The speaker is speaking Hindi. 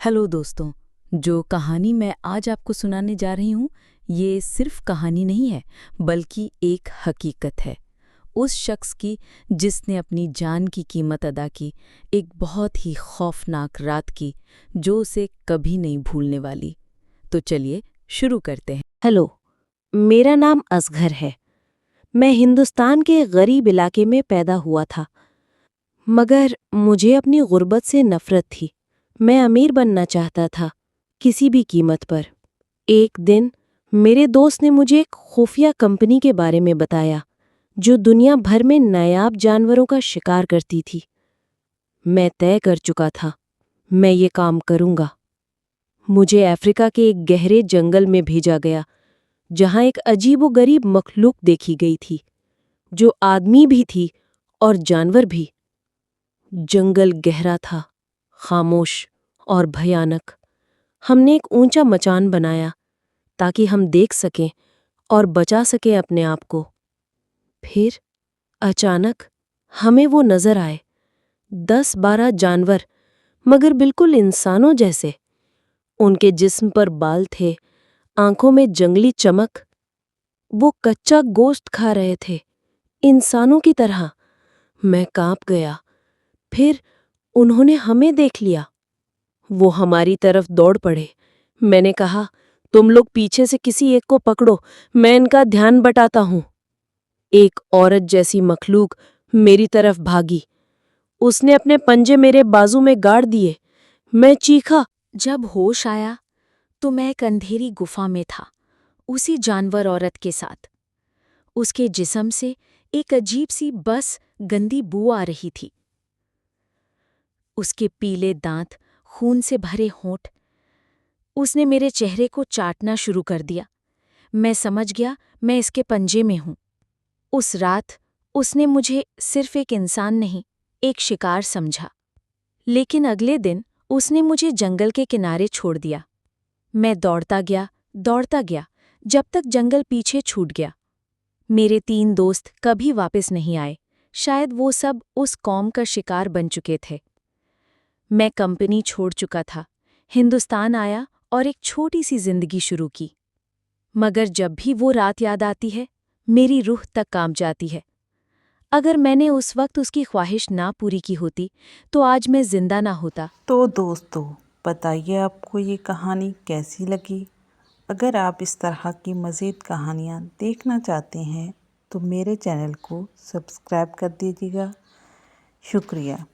हेलो दोस्तों। जो कहानी मैं आज आपको सुनाने जा रही हूँ, ये सिर्फ कहानी नहीं है, बल्कि एक हकीकत है। उस शख्स की जिसने अपनी जान की कीमत अदा की, एक बहुत ही खौफनाक रात की, जो उसे कभी नहीं भूलने वाली। तो चलिए शुरू करते हैं। हेलो, मेरा नाम असगर है। मैं हिंदुस्तान के गरीब इलाके में पैदा हुआ था, मगर मुझे अपनी गुर्बत से नफरत थी। मैं अमीर बनना चाहता था, किसी भी कीमत पर। एक दिन मेरे दोस्त ने मुझे एक खुफिया कंपनी के बारे में बताया, जो दुनिया भर में नायाब जानवरों का शिकार करती थी। मैं तय कर चुका था, मैं ये काम करूंगा। मुझे अफ्रीका के एक गहरे जंगल में भेजा गया, जहां एक अजीबोगरीब मखलूक देखी गई थी, जो आदमी भी थी और जानवर भी। जंगल गहरा था, खामोश और भयानक। हमने एक ऊंचा मचान बनाया ताकि हम देख सकें और बचा सकें अपने आप को। फिर अचानक हमें वो नजर आए, 10-12 जानवर, मगर बिल्कुल इंसानों जैसे। उनके जिस्म पर बाल थे, आंखों में जंगली चमक। वो कच्चा गोश्त खा रहे थे, इंसानों की तरह। मैं कांप गया। फिर उन्होंने हमें देख लिया। वो हमारी तरफ दौड़ पड़े। मैंने कहा, तुम लोग पीछे से किसी एक को पकड़ो, मैं इनका ध्यान बटाता हूं। एक औरत जैसी मखलूक मेरी तरफ भागी। उसने अपने पंजे मेरे बाजू में गाड़ दिए। मैं चीखा। जब होश आया तो मैं एक अंधेरी गुफा में था, उसी जानवर औरत के साथ। उसके जिस्म से एक अजीब सी बस गंदी बू आ रही थी। उसके पीले दांत, खून से भरे होंठ। उसने मेरे चेहरे को चाटना शुरू कर दिया। मैं समझ गया मैं इसके पंजे में हूं। उस रात उसने मुझे सिर्फ एक इंसान नहीं, एक शिकार समझा। लेकिन अगले दिन उसने मुझे जंगल के किनारे छोड़ दिया। मैं दौड़ता गया, जब तक जंगल पीछे छूट गया। मेरे 3 दोस्त कभी वापस नहीं आए। शायद वो सब उस कौम का शिकार बन चुके थे। मैं कंपनी छोड़ चुका था, हिंदुस्तान आया और एक छोटी सी जिंदगी शुरू की। मगर जब भी वो रात याद आती है, मेरी रूह तक कांप जाती है। अगर मैंने उस वक्त उसकी ख्वाहिश ना पूरी की होती, तो आज मैं जिंदा ना होता। तो दोस्तों, बताइए आपको ये कहानी कैसी लगी। अगर आप इस तरह की मज़ीद कहानियाँ देखना चाहते हैं तो मेरे चैनल को सब्सक्राइब कर दीजिएगा। शुक्रिया।